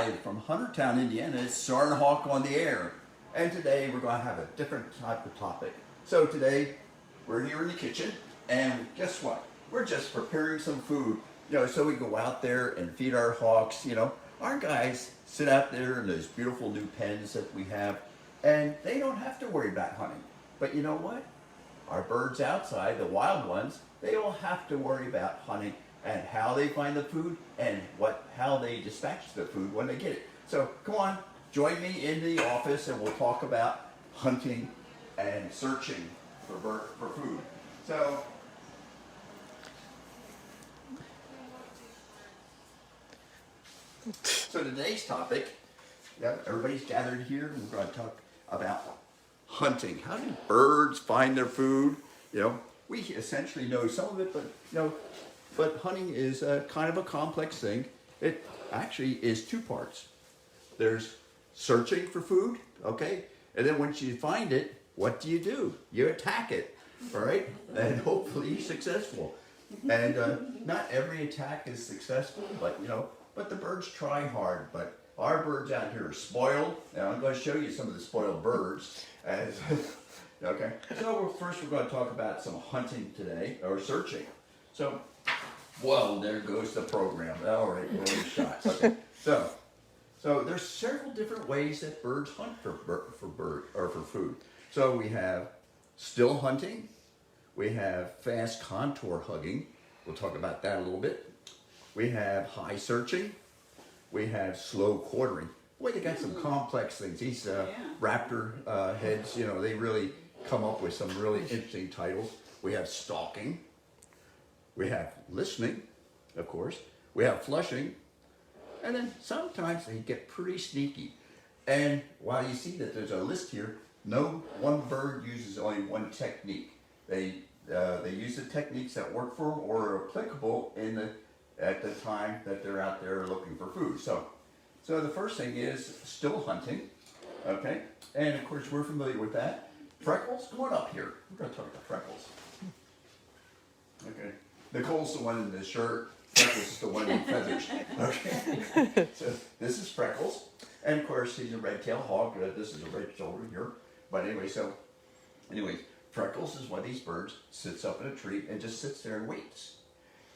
live from Huntertown, Indiana. It's Soarin on the air. And today we're going to have a different type of topic. So today we're here in the kitchen, and guess what? We're just preparing some food, so we go out there and feed our hawks. Our guys sit out there in those beautiful new pens that we have, and they don't have to worry about hunting. But you know what? Our birds outside, the wild ones, they all have to worry about hunting and how they find the food and how they dispatch the food when they get it. So come on, join me in the office and we'll talk about hunting and searching for food. So today's topic, everybody's gathered here, and we're going to talk about hunting. How do birds find their food? We essentially know some of it, but hunting is kind of a complex thing. It actually is two parts. There's searching for food, okay? And then once you find it, what do? You attack it, all right? And hopefully you're successful. And not every attack is successful, but the birds try hard. But our birds out here are spoiled. Now I'm going to show you some of the spoiled birds. Okay, so first we're going to talk about some hunting today, or searching. So, whoa, there goes the program. All right, we're in shot. Okay, so there's several different ways that birds hunt for food. So we have still hunting, we have fast contour hugging. We'll talk about that a little bit. We have high searching, we have slow quartering. Boy, they got some complex things. These raptor heads, they really come up with some really interesting titles. We have stalking. We have listening, of course. We have flushing. And then sometimes they get pretty sneaky. And while you see that there's a list here, no one bird uses only one technique. They use the techniques that work for them or are applicable at the time that they're out there looking for food. So the first thing is still hunting, okay? And of course we're familiar with that. Freckles, come on up here. We're going to talk about Freckles. Okay. Nicole's the one in the shirt. Freckles is the one in feathers. Okay. So this is Freckles. And of course he's a red-tailed hawk. This is a red shoulder here. But anyway, Freckles is one of these birds, sits up in a tree and just sits there and waits.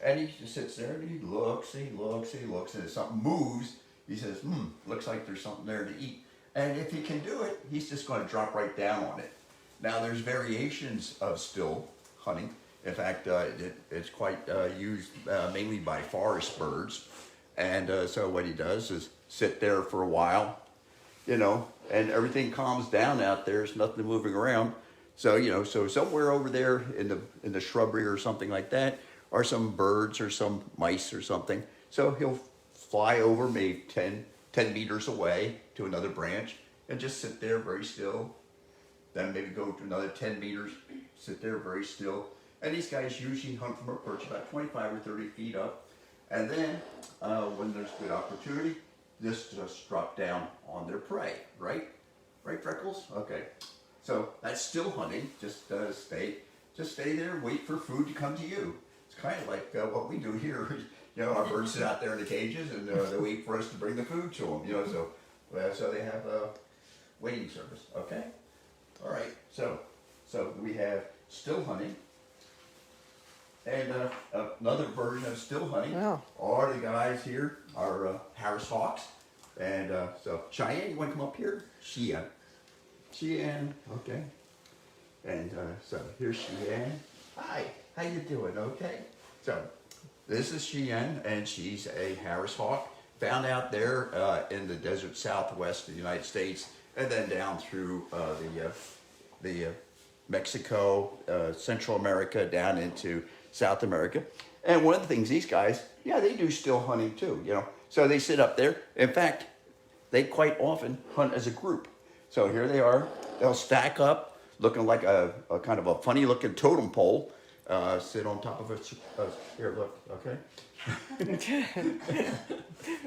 And he just sits there and he looks, and if something moves, he says, looks like there's something there to eat. And if he can do it, he's just going to drop right down on it. Now, there's variations of still hunting. In fact, it's quite used mainly by forest birds. And so what he does is sit there for a while, and everything calms down out there. There's nothing moving around. So, so somewhere over there in the shrubbery or something like that are some birds or some mice or something. So he'll fly over maybe 10 meters away to another branch and just sit there very still. Then maybe go to another 10 meters, sit there very still. And these guys usually hunt from a perch about 25 or 30 feet up. And then when there's good opportunity, just drop down on their prey, right? Right, Freckles? Okay. So that's still hunting. Just stay there and wait for food to come to you. It's kind of like what we do here. Our birds sit out there in the cages and they wait for us to bring the food to them. So they have a waiting service. Okay. All right. So we have still hunting, and another version of still hunting are the guys here are Harris hawks, and so Cheyenne, you want to come up here? Cheyenne. Okay. And so here's Cheyenne. Hi. How you doing? Okay. So this is Cheyenne, and she's a Harris hawk, found out there in the desert southwest of the United States, and then down through the Mexico, Central America, down into South America. And one of the things these guys, they do still hunting too, So they sit up there. In fact, they quite often hunt as a group. So here they are. They'll stack up, looking like a kind of a funny-looking totem pole. Sit on top of it. Here, look. Okay.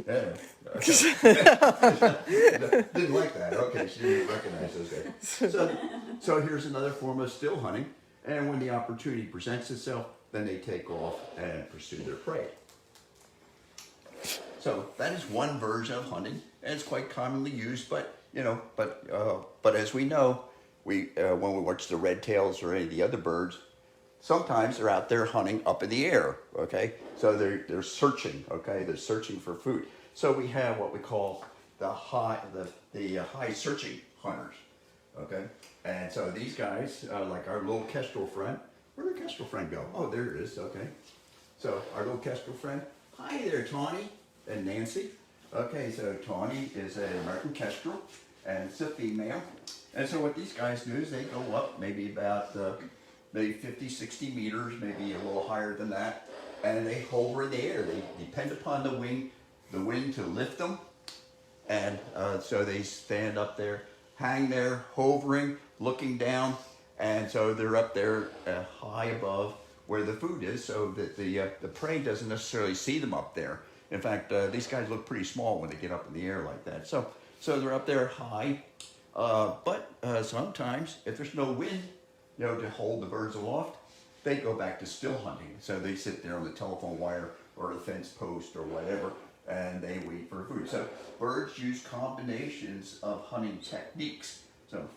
Yeah, okay. Didn't like that. Okay, she didn't recognize those guys. So here's another form of still hunting. And when the opportunity presents itself, then they take off and pursue their prey. So that is one version of hunting, and it's quite commonly used. But but as we know, when we watch the red tails or any of the other birds, sometimes they're out there hunting up in the air. Okay, so they're searching. Okay, they're searching for food. So we have what we call the high searching hunters. Okay, and so these guys, like our little kestrel friend. Where'd the kestrel friend go? Oh, there it is. Okay, so our little kestrel friend. Hi there, Tawny and Nancy. Okay, so Tawny is an American kestrel, and it's a female. And so what these guys do is they go up maybe about maybe 50, 60 meters, maybe a little higher than that, and they hover in the air. They depend upon the wind to lift them, and so they stand up there, hang there, hovering, looking down, and so they're up there high above where the food is, so that the prey doesn't necessarily see them up there. In fact, these guys look pretty small when they get up in the air like that. So they're up there high, but sometimes if there's no wind, to hold the birds aloft, they go back to still hunting. So they sit there on the telephone wire or the fence post or whatever, and they wait for food. So birds use combinations of hunting techniques. So,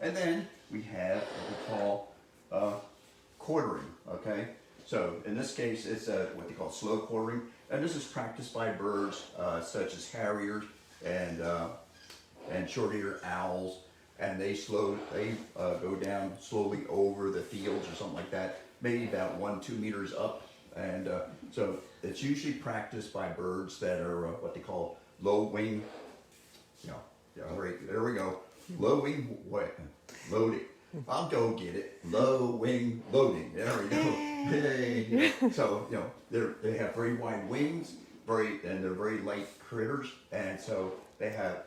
and then we have what we call quartering. Okay, so in this case, it's what they call slow quartering, and this is practiced by birds such as harriers and short-eared owls. And they go down slowly over the fields or something like that, maybe about 1-2 meters up. And so it's usually practiced by birds that are what they call low wing. Right, there we go. Low wing loading. I'll go get it. Low wing loading. There we go. Hey. So they have very wide wings, and they're very light critters, and so they have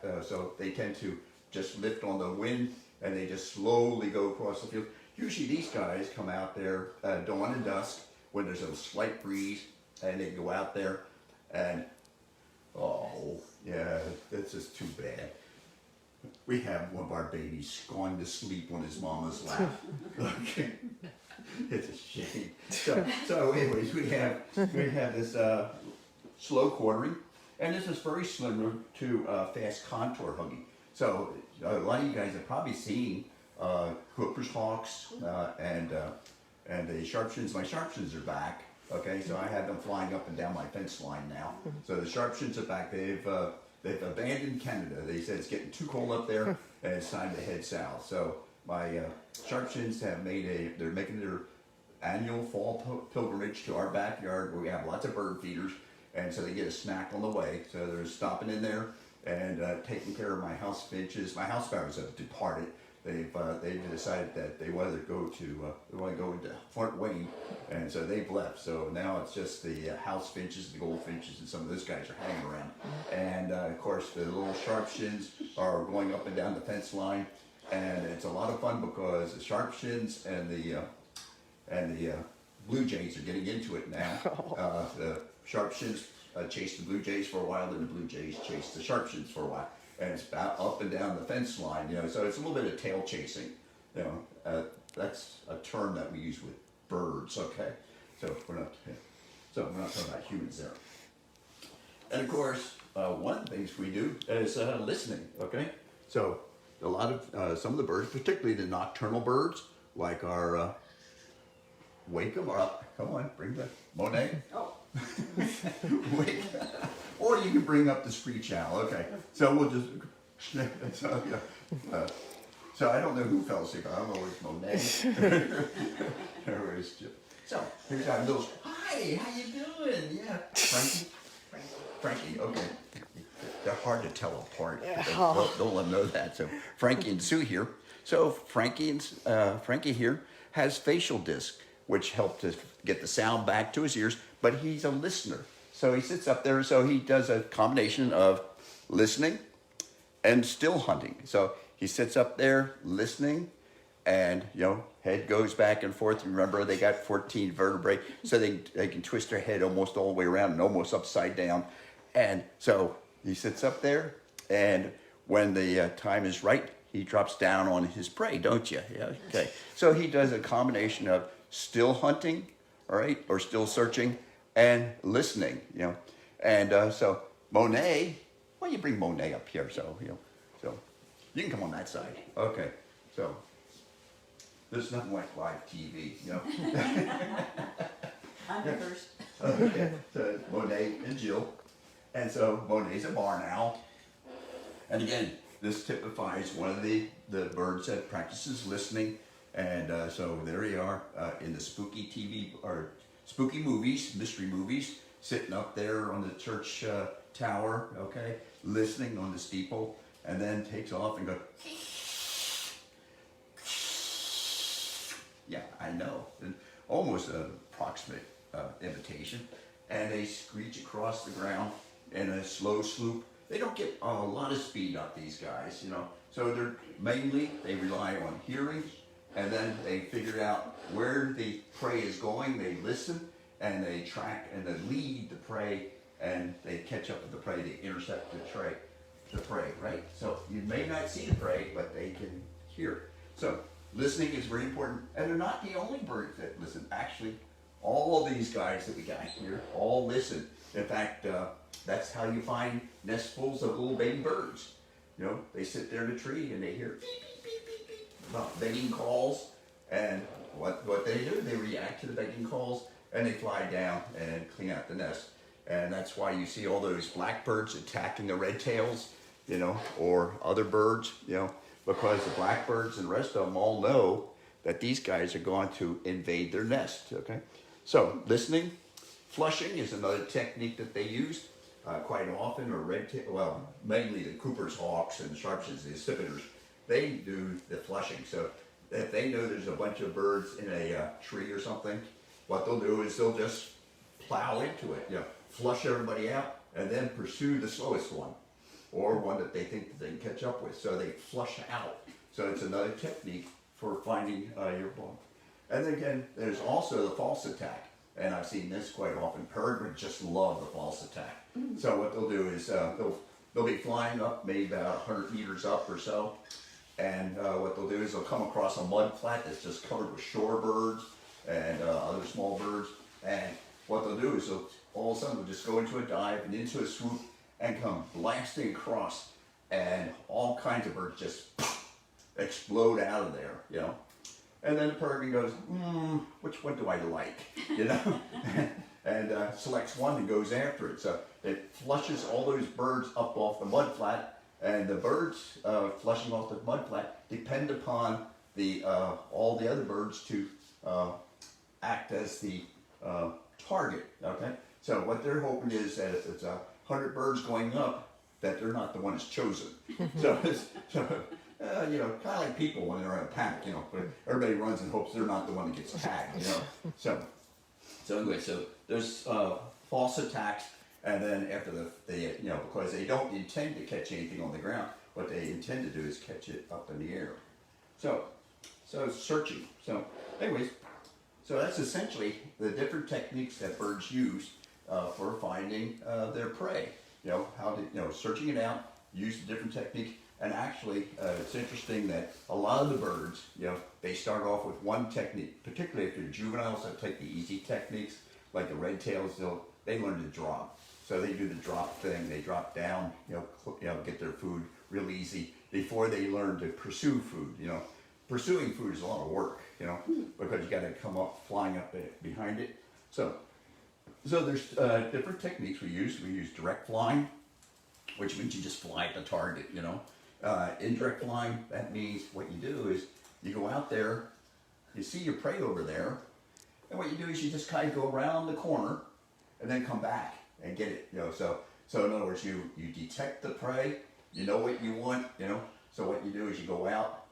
they tend to just lift on the wind, and they just slowly go across the field. Usually these guys come out there dawn and dusk when there's a slight breeze, and they go out there, and oh yeah, that's just too bad. We have one of our babies going to sleep on his mama's lap. Okay. It's a shame. So anyways, we have this slow quartering, and this is very similar to fast contour hugging. So a lot of you guys have probably seen Hooper's hawks and the sharpshins. My sharpshins are back. Okay, so I have them flying up and down my fence line now. So the sharpshins are back. They've abandoned Canada. They said it's getting too cold up there, and it's time to head south. So my sharpshins they're making their annual fall pilgrimage to our backyard where we have lots of bird feeders, and so they get a snack on the way. So they're stopping in there and taking care of my house finches. My house sparrows have departed. They've decided that they want to go into Fort Wayne, and so they've left. So now it's just the house finches, the goldfinches, and some of those guys are hanging around. And of course, the little sharpshins are going up and down the fence line, and it's a lot of fun because the sharpshins and the blue jays are getting into it now. The sharpshins chased the blue jays for a while, then the blue jays chased the sharpshins for a while. And it's about up and down the fence line, so it's a little bit of tail chasing. That's a term that we use with birds, okay? So we're not talking about humans there. And of course, one of the things we do is listening, okay? So a lot of, some of the birds, particularly the nocturnal birds, like our, wake them up. Come on, bring the Monet. Oh. Wake. Or you can bring up the screech owl. Okay, so we'll just. So I don't know who fell asleep. I don't know where's Monet. Where's Jim? So here's our little. Hi, how you doing? Yeah, Frankie. Okay, they're hard to tell apart. Don't let them know that. So Frankie and Sue here. So Frankie here has facial disc, which help to get the sound back to his ears. But he's a listener. So he sits up there, so he does a combination of listening and still hunting. So he sits up there listening, and head goes back and forth. Remember, they got 14 vertebrae, so they can twist their head almost all the way around and almost upside down. And so he sits up there, and when the time is right, he drops down on his prey, don't you? Yeah. Okay. So he does a combination of still hunting, all right, or still searching, and listening, And so Monet, why don't you bring Monet up here? So, so you can come on that side. Okay, so there's nothing like live TV. I'm the first. Okay, so Monet and Jill. And so Monet's a barn owl. And again, this typifies one of the birds that practices listening. And so there you are in the spooky TV or spooky movies, mystery movies, sitting up there on the church tower, okay, listening on the steeple, and then takes off and goes, yeah, I know, and almost an approximate imitation. And they screech across the ground in a slow swoop. They don't get a lot of speed up, these guys, So they rely on hearing, and then they figure out where the prey is going. They listen, and they track and they lead the prey, and they catch up with the prey. They intercept the prey, right? So you may not see the prey, but they can hear it. So listening is very important, and they're not the only birds that listen. Actually, all of these guys that we got here all listen. In fact, that's how you find nestfuls of little baby birds. They sit there in a tree and they hear beep, beep, beep, beep, beep, about begging calls. And what they do, they react to the begging calls and they fly down and clean out the nest. And that's why you see all those blackbirds attacking the red tails, or other birds, because the blackbirds and the rest of them all know that these guys are going to invade their nest, okay? So listening, flushing is another technique that they use quite often, or mainly the Cooper's hawks and the sharpshooters, the accipiters, they do the flushing. So if they know there's a bunch of birds in a tree or something, what they'll do is they'll just plow into it, flush everybody out, and then pursue the slowest one, or one that they think that they can catch up with. So they flush out. So it's another technique for finding your bone. And then again, there's also the false attack. And I've seen this quite often. Peregrines just love the false attack. So what they'll do is they'll be flying up, maybe about 100 meters up or so. And what they'll do is they'll come across a mud flat that's just covered with shorebirds and other small birds. And what they'll do is all of a sudden they'll just go into a dive and into a swoop and come blasting across. And all kinds of birds just explode out of there, And then the peregrine goes, which one do I like, and selects one and goes after it. So it flushes all those birds up off the mud flat, and the birds flushing off the mud flat depend upon all the other birds to act as the target, okay? So what they're hoping is that if it's 100 birds going up, that they're not the one that's chosen. So kind of like people when they're in a panic, but everybody runs and hopes they're not the one that gets tagged, So anyway, so there's false attacks, and then after because they don't intend to catch anything on the ground, what they intend to do is catch it up in the air. So searching. So anyways, so that's essentially the different techniques that birds use for finding their prey. Searching it out, use a different technique. And actually, it's interesting that a lot of the birds, they start off with one technique, particularly if they're juveniles that take the easy techniques, like the red tails, they learn to drop. So they do the drop thing, they drop down, get their food real easy before they learn to pursue food, Pursuing food is a lot of work, because you got to come up, flying up behind it. So there's different techniques we use. We use direct flying, which means you just fly at the target, Indirect flying, that means what you do is you go out there, you see your prey over there, and what you do is you just kind of go around the corner and then come back and get it. So in other words, you detect the prey, you know what you want, so what you do is you go out,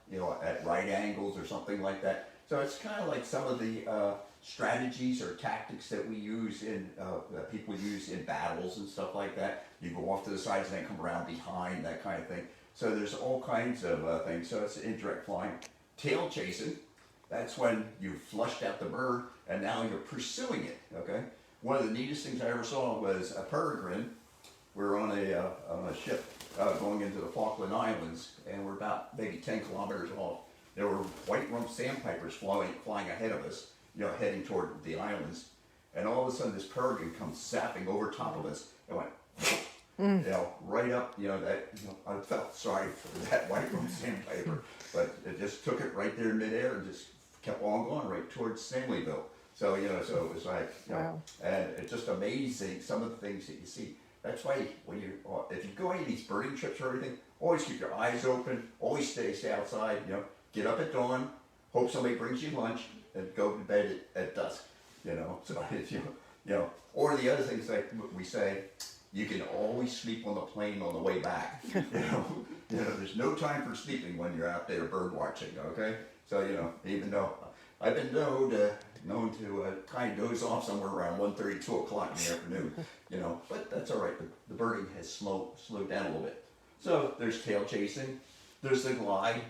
at right angles or something like that. So it's kind of like some of the strategies or tactics that we use that people use in battles and stuff like that. You go off to the sides and then come around behind, that kind of thing. So there's all kinds of things. So it's indirect flying. Tail chasing, that's when you flushed out the bird and now you're pursuing it, okay? One of the neatest things I ever saw was a peregrine. We were on a ship going into the Falkland Islands, and we're about maybe 10 kilometers off. There were white-rumped sandpipers flying ahead of us, heading toward the islands. and all of a sudden this peregrine comes zapping over top of us and went, right up, that, I felt sorry for that white room sandpiper, but it just took it right there in midair and just kept on going right towards Stanleyville. So, so it was like, Wow. and it's just amazing some of the things that you see. That's why if you go any of these birding trips or anything, always keep your eyes open, always stay outside, get up at dawn, hope somebody brings you lunch, and go to bed at dusk, so or the other things like we say, you can always sleep on the plane on the way back, there's no time for sleeping when you're out there bird watching, okay? So, even though I've been known to kind of doze off somewhere around 1:30, 2 o'clock in the afternoon, but that's all right. The birding has slowed down a little bit. So there's tail chasing, there's the glide,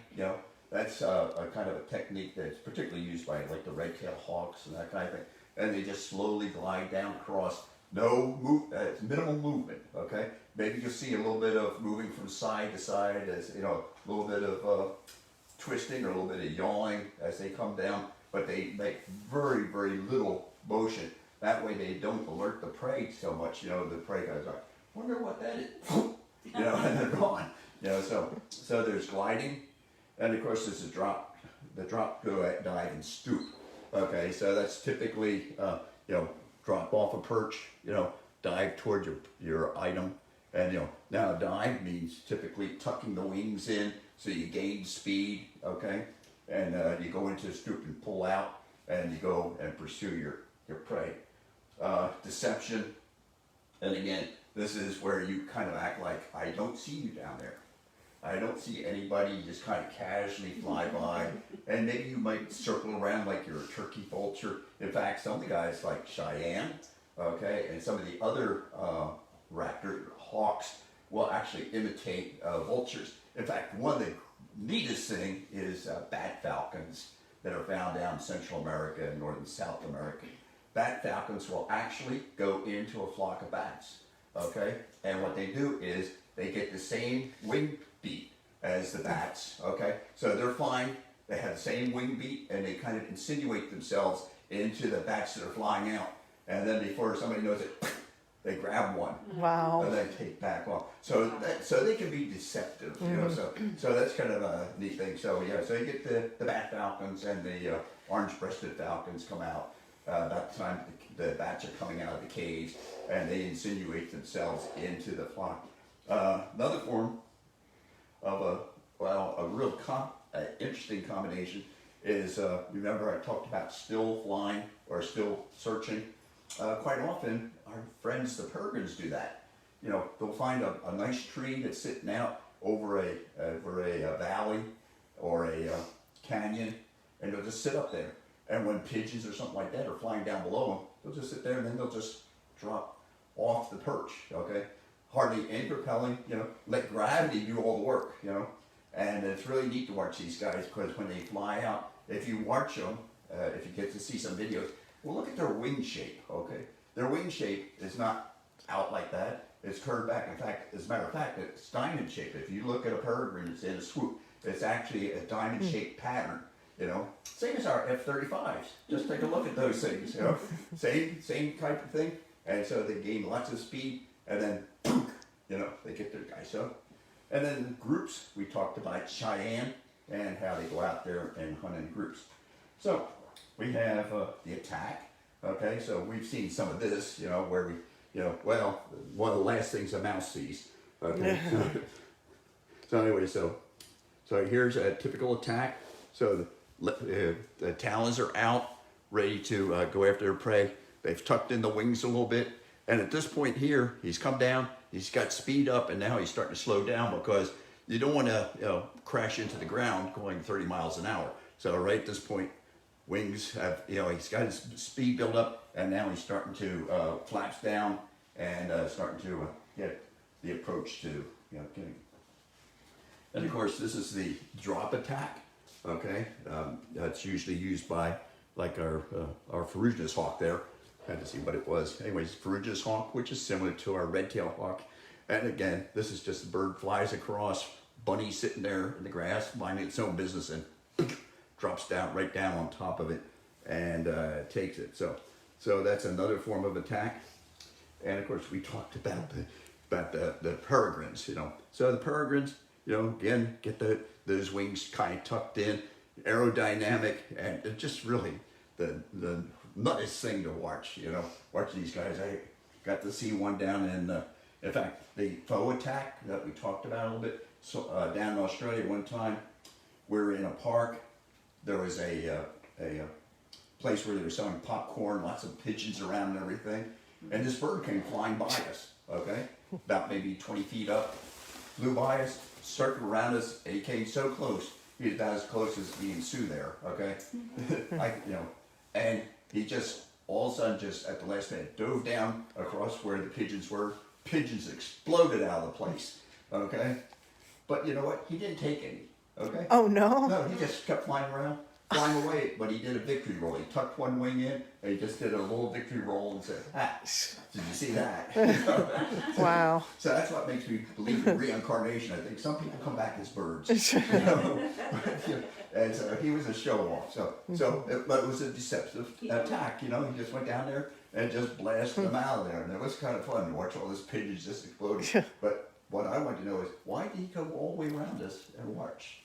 that's a kind of a technique that's particularly used by like the red-tailed hawks and that kind of thing. And they just slowly glide down across, it's minimal movement, okay? Maybe you'll see a little bit of moving from side to side as, a little bit of twisting or a little bit of yawing as they come down, but they make very, very little motion. That way they don't alert the prey so much, the prey guys are, wonder what that is, and they're gone. So there's gliding, and of course there's the drop, go, dive, and stoop. Okay, so that's typically, drop off a perch, dive toward your item, and now a dive means typically tucking the wings in so you gain speed, okay, and you go into the stoop and pull out, and you go and pursue your prey. Deception, and again, this is where you kind of act like, I don't see you down there. I don't see anybody, you just kind of casually fly by, and maybe you might circle around like you're a turkey vulture. In fact, some of the guys like Cheyenne, okay, and some of the other raptor hawks will actually imitate vultures. In fact, one of the neatest thing is bat falcons that are found down in Central America and North and South America. Bat falcons will actually go into a flock of bats, okay? And what they do is they get the same wing beat as the bats, okay? So they're flying, they have the same wing beat, and they kind of insinuate themselves into the bats that are flying out. And then before somebody knows it, they grab one. Wow. And then take back off. So they can be deceptive, so that's kind of a neat thing. So so you get the bat falcons and the orange-breasted falcons come out. About the time the bats are coming out of the caves, and they insinuate themselves into the flock. Another form of a real interesting combination is, remember I talked about still flying or still searching. Quite often our friends the peregrines do that. They'll find a nice tree that's sitting out over a valley or a canyon, and they'll just sit up there. And when pigeons or something like that are flying down below them, they'll just sit there and then they'll just drop off the perch, okay? Hardly any propelling, let gravity do all the work, And it's really neat to watch these guys because when they fly out, if you watch them, if you get to see some videos, well, look at their wing shape, okay? Their wing shape is not out like that. It's curved back. In fact, as a matter of fact, it's diamond shaped. If you look at a peregrine, it's in a swoop. It's actually a diamond shaped pattern. Same as our F-35s. Just take a look at those things. Same type of thing. And so they gain lots of speed, and then they get their guys up. And then groups, we talked about Cheyenne and how they go out there and hunt in groups. So we have the attack. Okay, so we've seen some of this, where we, one of the last things a mouse sees. Okay. So anyway, so here's a typical attack. So the talons are out, ready to go after their prey. They've tucked in the wings a little bit. And at this point here, he's come down, he's got speed up, and now he's starting to slow down because you don't want to crash into the ground going 30 miles an hour. So right at this point, wings have, he's got his speed built up, and now he's starting to flaps down and starting to get the approach to, getting. And of course, this is the drop attack. Okay, that's usually used by like our ferruginous hawk there. Had to see what it was. Anyways, ferruginous hawk, which is similar to our red-tailed hawk. And again, this is just the bird flies across, bunny sitting there in the grass, minding its own business, and drops down right down on top of it and takes it. So So that's another form of attack. And of course, we talked about the peregrines, So the peregrines, again, get those wings kind of tucked in, aerodynamic, and it's just really the nuttiest thing to watch, Watch these guys. I got to see one down in fact, the faux attack that we talked about a little bit. So down in Australia one time, we were in a park. There was a place where they were selling popcorn, lots of pigeons around and everything. And this bird came flying by us, okay? About maybe 20 feet up, flew by us, circled around us, and he came so close. He was about as close as me and Sue there, okay? And he just, all of a sudden, just at the last minute, dove down across where the pigeons were. Pigeons exploded out of the place, okay? But you know what? He didn't take any, okay? Oh, no? No, he just kept flying around, flying away, but he did a victory roll. He tucked one wing in, and he just did a little victory roll and said, did you see that? Wow. So that's what makes me believe in reincarnation. I think some people come back as birds. And so he was a show-off. But it was a deceptive attack, He just went down there and just blasted them out of there. And it was kind of fun to watch all these pigeons just exploding. But what I want to know is, why did he come all the way around us and watch?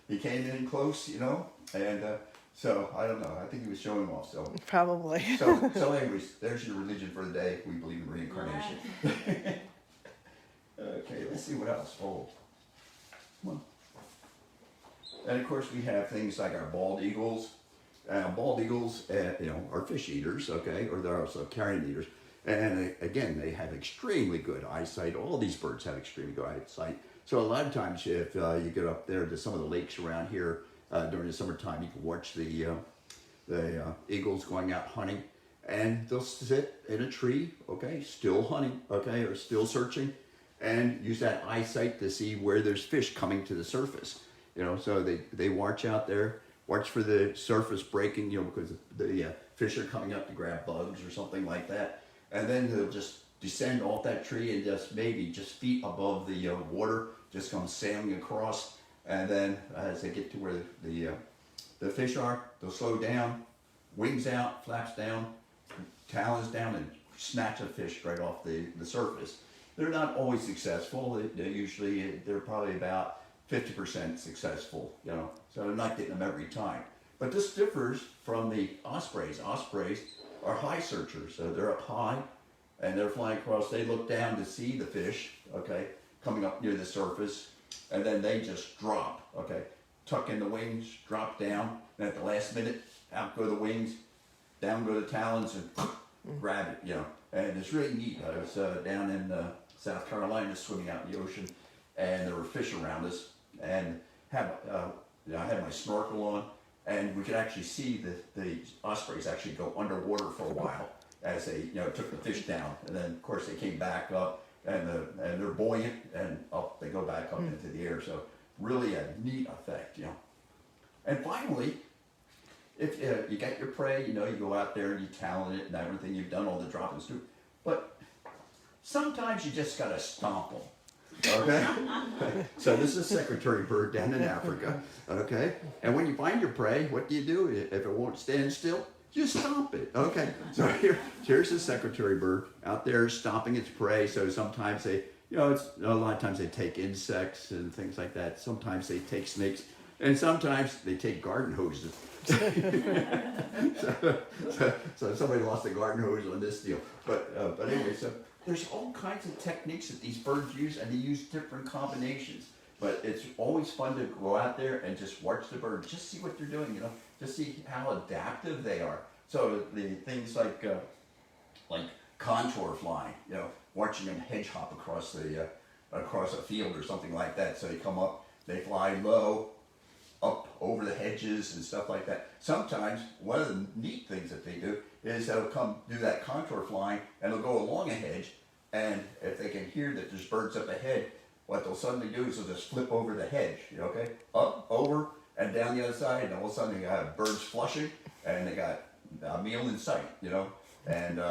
He came in close, and so I don't know. I think he was showing off. So Probably. so anyways, there's your religion for the day. We believe in reincarnation. Okay, let's see what else. Oh, come on. And of course, we have things like our bald eagles. Bald eagles, are fish eaters, okay, or they're also carrion eaters. And again, they have extremely good eyesight. All these birds have extremely good eyesight. So a lot of times, if you get up there to some of the lakes around here during the summertime, you can watch the eagles going out hunting, and they'll sit in a tree, okay, still hunting, okay, or still searching, and use that eyesight to see where there's fish coming to the surface. So they watch out there, watch for the surface breaking, because the fish are coming up to grab bugs or something like that. And then they'll just descend off that tree and just maybe just feet above the water, just come sailing across. And then as they get to where the fish are, they'll slow down, wings out, flaps down, talons down, and snatch a fish right off the surface. They're not always successful. They're probably about 50% successful, so they're not getting them every time. But this differs from the ospreys. Ospreys are high searchers, so they're up high and they're flying across. They look down to see the fish, okay, coming up near the surface, and then they just drop, okay, tuck in the wings, drop down, and at the last minute, out go the wings, down go the talons, and grab it, And it's really neat. I was down in South Carolina swimming out in the ocean, and there were fish around us, and I had my snorkel on, and we could actually see the ospreys actually go underwater for a while as they took the fish down, and then of course they came back up, and they're buoyant, and up they go back up into the air. So really a neat effect, And finally, if you got your prey, you go out there and you talon it and everything, you've done all the droppings too, but sometimes you just gotta stomp them. Okay, so this is a secretary bird down in Africa. Okay, and when you find your prey, what do? If it won't stand still, you stomp it. Okay, so here's the secretary bird out there stomping its prey. So sometimes they, it's a lot of times they take insects and things like that. Sometimes they take snakes, and sometimes they take garden hoses. so somebody lost a garden hose on this deal. But anyway, so there's all kinds of techniques that these birds use, and they use different combinations. But it's always fun to go out there and just watch the birds, just see what they're doing, just see how adaptive they are. So the things like contour flying, watching them hedge hop across a field or something like that. So they come up, they fly low, up over the hedges and stuff like that. Sometimes one of the neat things that they do is they'll come do that contour flying, and they'll go along a hedge, and if they can hear that there's birds up ahead, what they'll suddenly do is they'll just flip over the hedge, okay? Up, over, and down the other side, and all of a sudden they got birds flushing, and they got a meal in sight, and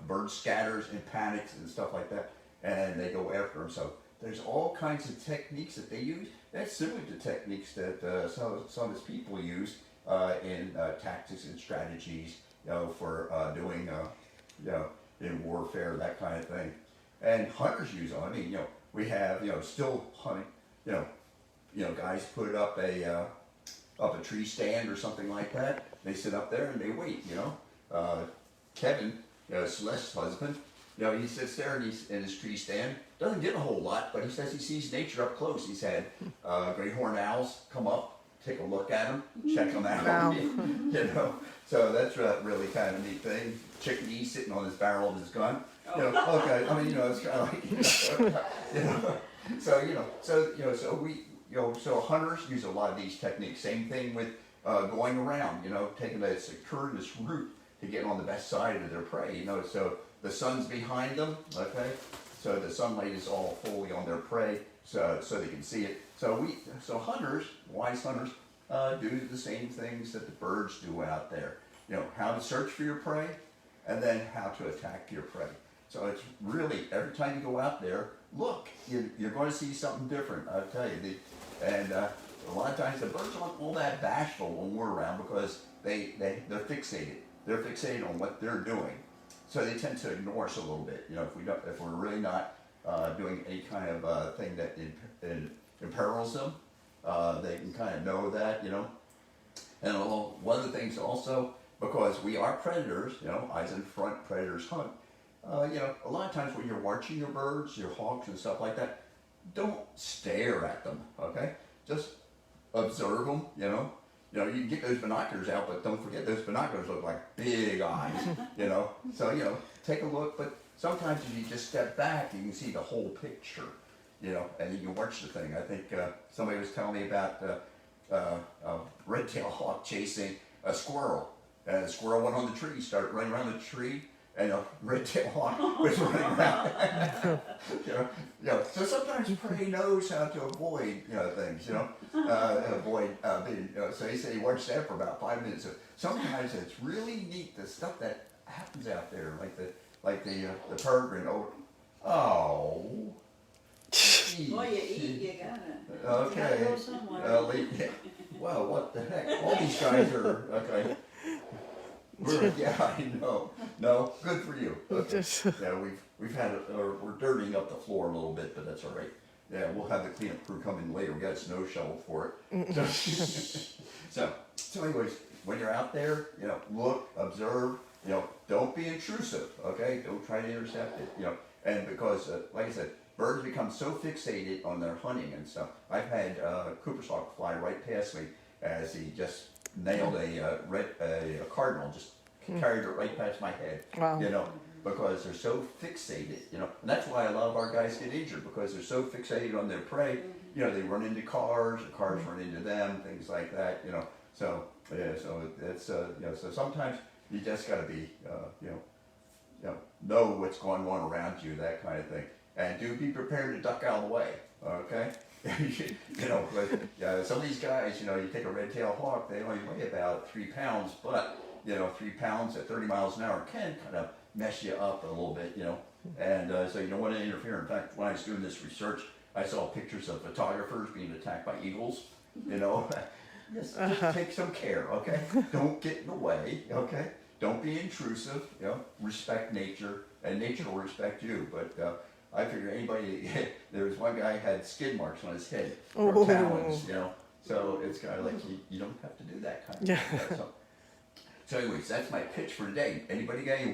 birds scatters and panics and stuff like that, and they go after them. So there's all kinds of techniques that they use. That's similar to techniques that some of his people use in tactics and strategies for doing, in warfare, that kind of thing. And hunters use them. I mean, we have, still hunting, guys put up a tree stand or something like that. They sit up there and they wait, Kevin, Celeste's husband, he sits there and he's in his tree stand. Doesn't get a whole lot, but he says he sees nature up close. He's had great horned owls come up, take a look at them, check them out. Wow. So that's a really kind of neat thing. Chickadee sitting on his barrel of his gun. Okay. I mean, it's kind of like, so we, so hunters use a lot of these techniques. Same thing with going around, taking a circuitous route to get on the best side of their prey, so the sun's behind them, okay? So the sunlight is all fully on their prey, so they can see it. So hunters, wise hunters, do the same things that the birds do out there. How to search for your prey, and then how to attack your prey. So it's really, every time you go out there, look, you're going to see something different, I'll tell you. And a lot of times the birds aren't all that bashful when we're around because they're fixated. They're fixated on what they're doing. So they tend to ignore us a little bit. If we're really not doing any kind of thing that imperils them, they can kind of know that, And one of the things also, because we are predators, eyes in front, predators hunt. A lot of times when you're watching your birds, your hawks and stuff like that, don't stare at them, okay? Just observe them, you can get those binoculars out, but don't forget those binoculars look like big eyes, So, take a look, but sometimes if you just step back, you can see the whole picture, and you can watch the thing. I think somebody was telling me about a red-tailed hawk chasing a squirrel, and the squirrel went on the tree, started running around the tree, and a red-tailed hawk was running around. So sometimes prey knows how to avoid things. Avoid being. So he said he watched that for about 5 minutes. So sometimes it's really neat the stuff that happens out there, like the peregrine. Oh. Well, you eat, you gotta. Okay. You gotta go somewhere. Well, what the heck? All these guys are okay. Yeah, I know. No, good for you. Okay. Yeah, we've had we're dirtying up the floor a little bit, but that's all right. Yeah, we'll have the cleanup crew come in later. We got a snow shovel for it. So anyways, when you're out there, look, observe. Don't be intrusive. Okay, don't try to intercept it. And because, like I said, birds become so fixated on their hunting and stuff. I've had Cooper's hawk fly right past me as he just nailed a cardinal, just carried it right past my head. Wow. Because they're so fixated, and that's why a lot of our guys get injured, because they're so fixated on their prey. They run into cars, or cars run into them, things like that. So yeah, so it's so sometimes you just got to be know what's going on around you, that kind of thing, and do be prepared to duck out of the way. Okay. But some of these guys, you take a red-tailed hawk, they only weigh about 3 pounds, but 3 pounds at 30 miles an hour can kind of mess you up a little bit, and so you don't want to interfere. In fact, when I was doing this research, I saw pictures of photographers being attacked by eagles. Just take some care, okay? Don't get in the way, okay? Don't be intrusive. Respect nature, and nature will respect you. But I figure anybody, there was one guy who had skid marks on his head from talons, so it's kind of like you don't have to do that kind of thing. So anyways, that's my pitch for today. Anybody got any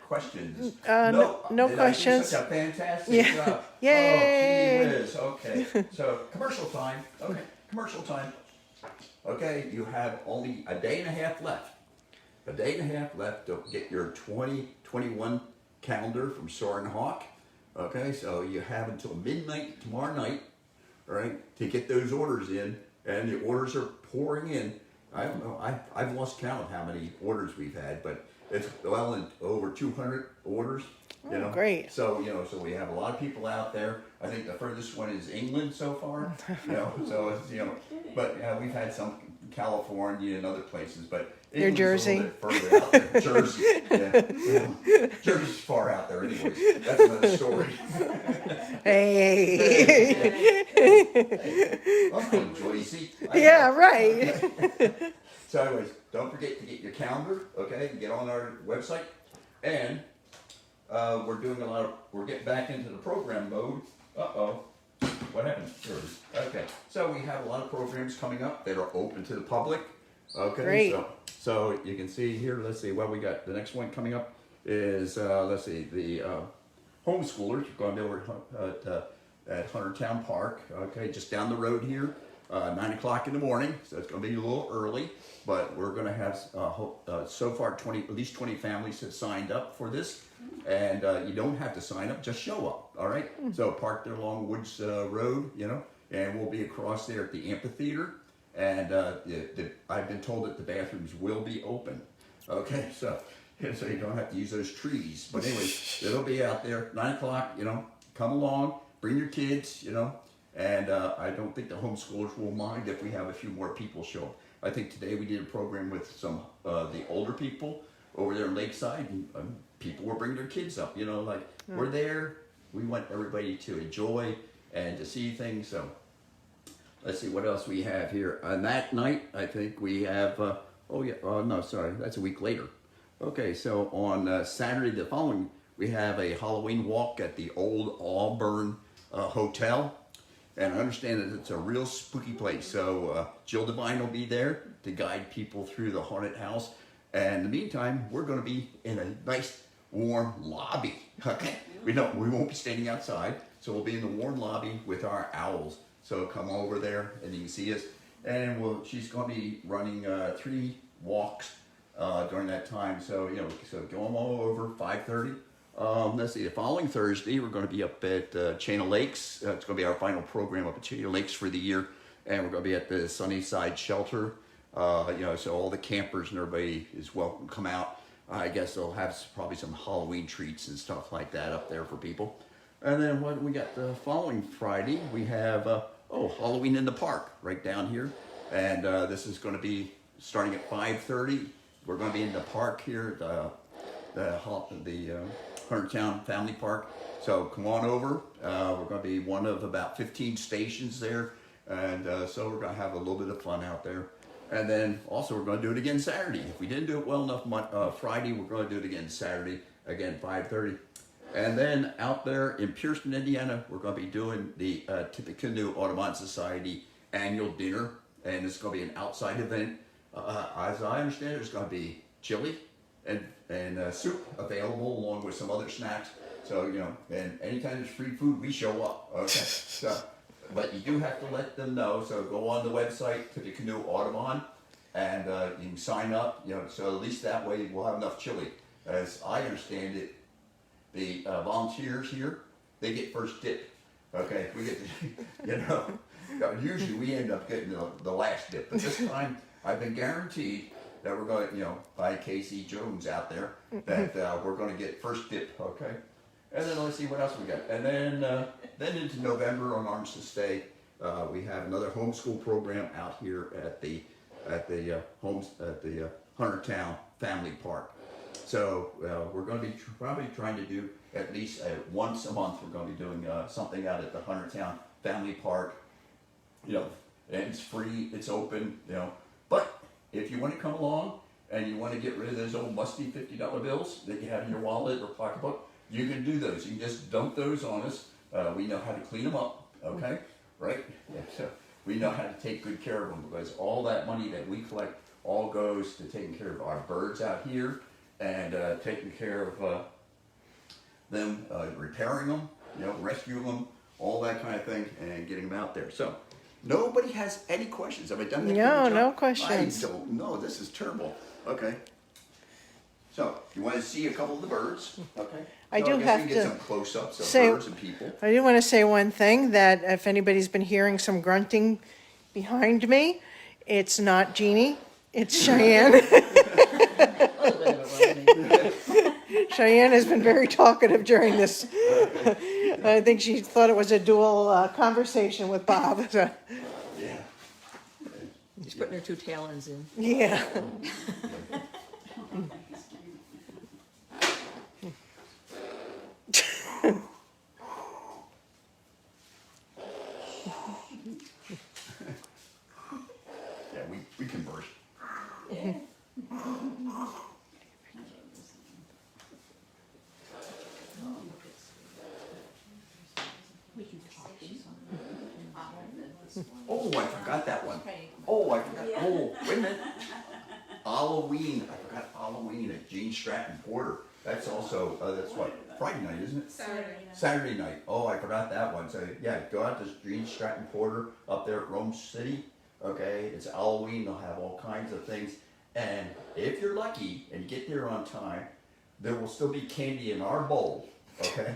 questions? No Did questions. I do such a fantastic job? Yay! Oh, gee whiz. Okay. So commercial time. Okay, commercial time. Okay, you have only a day and a half left. A day and a half left to get your 2021 calendar from Soarin Hawk. Okay, so you have until midnight tomorrow night, all right, to get those orders in, and the orders are pouring in. I don't know, I've lost count of how many orders we've had, but it's well in over 200 orders. Great. So so we have a lot of people out there. I think the furthest one is England so far. So it's but we've had some in California and other places, but New England's Jersey. a little bit further out there. Jersey, Jersey's far out there, anyways. That's another story. Hey. Hey, I'm from Joycey. Yeah, right. So anyways, don't forget to get your calendar, okay? Get on our website. And we're doing we're getting back into the program mode. Uh-oh. What happened? There it is. Okay. So we have a lot of programs coming up that are open to the public. Okay. Great. So you can see here, let's see, what we got. The next one coming up is, let's see, the homeschoolers are going to be over at Huntertown Park, okay, just down the road here, 9 o'clock in the morning, so it's going to be a little early, but we're going to have, so far, at least 20 families have signed up for this, and you don't have to sign up, just show up, all right? So park there along Woods Road, you know, and we'll be across there at the amphitheater, and I've been told that the bathrooms will be open, okay, so you don't have to use those trees, but anyway, it'll be out there, 9 o'clock, you know, come along, bring your kids, you know, and I don't think the homeschoolers will mind if we have a few more people show up. I think today we did a program with some the older people over there in Lakeside, and people were bringing their kids up, you know, like, we're there, we want everybody to enjoy and to see things, so let's see what else we have here. On that night, I think we have, no, sorry, that's a week later. Okay, so on Saturday the following, we have a Halloween walk at the old Auburn Hotel. And I understand that it's a real spooky place. So Jill Devine will be there to guide people through the haunted house. And in the meantime, we're going to be in a nice warm lobby. Okay, we won't be standing outside. So we'll be in the warm lobby with our owls. So come over there and you can see us. And she's going to be running 3 walks during that time. So, you know, so go on all over 5:30. Let's see, the following Thursday, we're going to be up at Chain of Lakes. It's going to be our final program up at Chain of Lakes for the year. And we're going to be at the Sunnyside Shelter. You know, so all the campers and everybody is welcome to come out. I guess they'll have probably some Halloween treats and stuff like that up there for people. And then what we got the following Friday, we have, Halloween in the Park right down here. And this is going to be starting at 5:30. We're going to be in the park here, the Huntertown Family Park. So come on over. We're going to be one of about 15 stations there. And so we're going to have a little bit of fun out there. And then also we're going to do it again Saturday. If we didn't do it well enough Friday, we're going to do it again Saturday, again 5:30. And then out there in Pearson, Indiana, we're going to be doing the Tippecanoe Audubon Society annual dinner. And it's going to be an outside event. As I understand it, there's going to be chili and soup available along with some other snacks. So, you know, and anytime there's free food, we show up. Okay. So, but you do have to let them know. So go on the website, Tippecanoe Audubon, and you can sign up. You know, so at least that way we'll have enough chili. As I understand it, the volunteers here, they get first dip. Okay, we get, you know, usually we end up getting the last dip, but this time I've been guaranteed that we're going to, you know, by Casey Jones out there, that we're going to get first dip, okay? And then let's see what else we got. And then into November on Arms to Stay, we have another homeschool program out here at the Huntertown Family Park. So we're going to be probably trying to do at least once a month. We're going to be doing something out at the Huntertown Family Park. You know, and it's free, it's open, you know. But if you want to come along and you want to get rid of those old musty $50 bills that you have in your wallet or pocketbook, you can do those. You can just dump those on us. We know how to clean them up, okay? Right? Yeah, so we know how to take good care of them, because all that money that we collect all goes to taking care of our birds out here and taking care of them, repairing them, you know, rescuing them, all that kind of thing, and getting them out there. So nobody has any questions. Have I done that? No, good job? no questions. I don't know. This is terrible. Okay. So you want to see a couple of the birds? Okay. I So do guess have we can get to some close-ups of say- birds and people. I do want to say one thing, that if anybody's been hearing some grunting behind me, it's not Jeannie, it's Cheyenne. Cheyenne has been very talkative during this. I think she thought it was a dual conversation with Bob. So, Yeah. She's putting her 2 talons in. yeah. Yeah, we converse. Oh, I forgot that one. Oh, I forgot. Oh, wait a minute. Halloween. I forgot Halloween at Gene Stratton Porter. That's also, that's what, Friday night, isn't it? Saturday night. Oh, I forgot that one. So, yeah, go out to Gene Stratton Porter up there at Rome City. Okay, it's Halloween. They'll have all kinds of things. And if you're lucky and get there on time, there will still be candy in our bowl. Okay?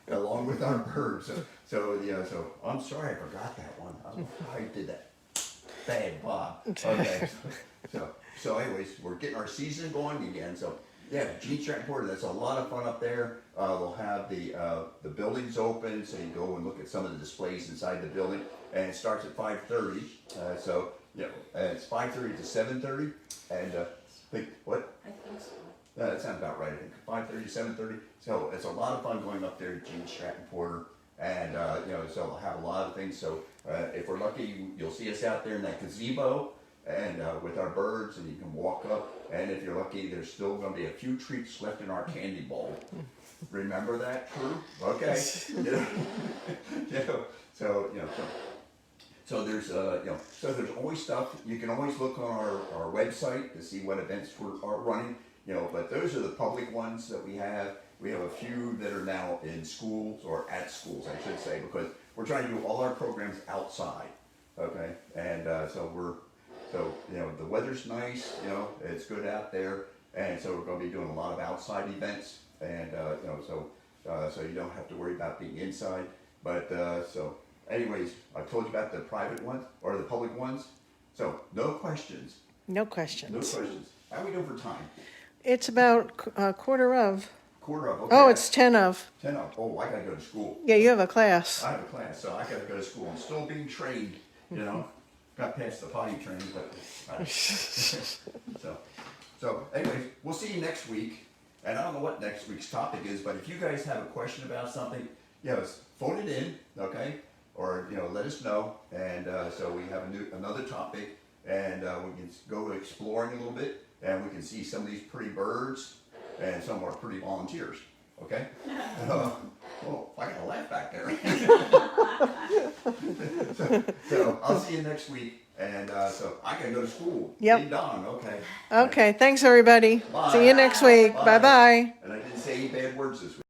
Along with our birds. So I'm sorry I forgot that one. I don't know how I did that. Bad Bob. Okay. So anyways, we're getting our season going again. So yeah, Gene Stratton Porter, that's a lot of fun up there. They'll have the buildings open, so you go and look at some of the displays inside the building, and it starts at 5:30. It's 5:30 to 7:30, and think what? I think so. That sounds about right. I think 5:30 to 7:30. So it's a lot of fun going up there to Gene Stratton Porter, and so we'll have a lot of things. So if we're lucky, you'll see us out there in that gazebo, and with our birds, and you can walk up. And if you're lucky, there's still going to be a few treats left in our candy bowl. Remember that, True? Okay. So there's so there's always stuff. You can always look on our website to see what events are running. But those are the public ones that we have. We have a few that are now in schools, or at schools, I should say, because we're trying to do all our programs outside. Okay, and the weather's nice. It's good out there, and so we're going to be doing a lot of outside events, and so you don't have to worry about being inside. But so, anyways, I told you about the private ones or the public ones. So no questions. No questions. No questions. How are we doing for time? It's about quarter of. Quarter of. Okay. Oh, it's 10 of. 10 of. Oh, I gotta go to school. Yeah, you have a class. I have a class, so I gotta go to school. I'm still being trained. Got past the potty training, but so anyways, we'll see you next week. And I don't know what next week's topic is, but if you guys have a question about something, phone it in, okay? Or let us know, and so we have another topic, and we can go exploring a little bit, and we can see some of these pretty birds and some of our pretty volunteers. Okay? I got a laugh back there. so I'll see you next week, and so I gotta go to school. Yep. Hey, Don, okay. Okay, thanks everybody. Bye. See you next week. Bye. Bye-bye. And I didn't say any bad words this week.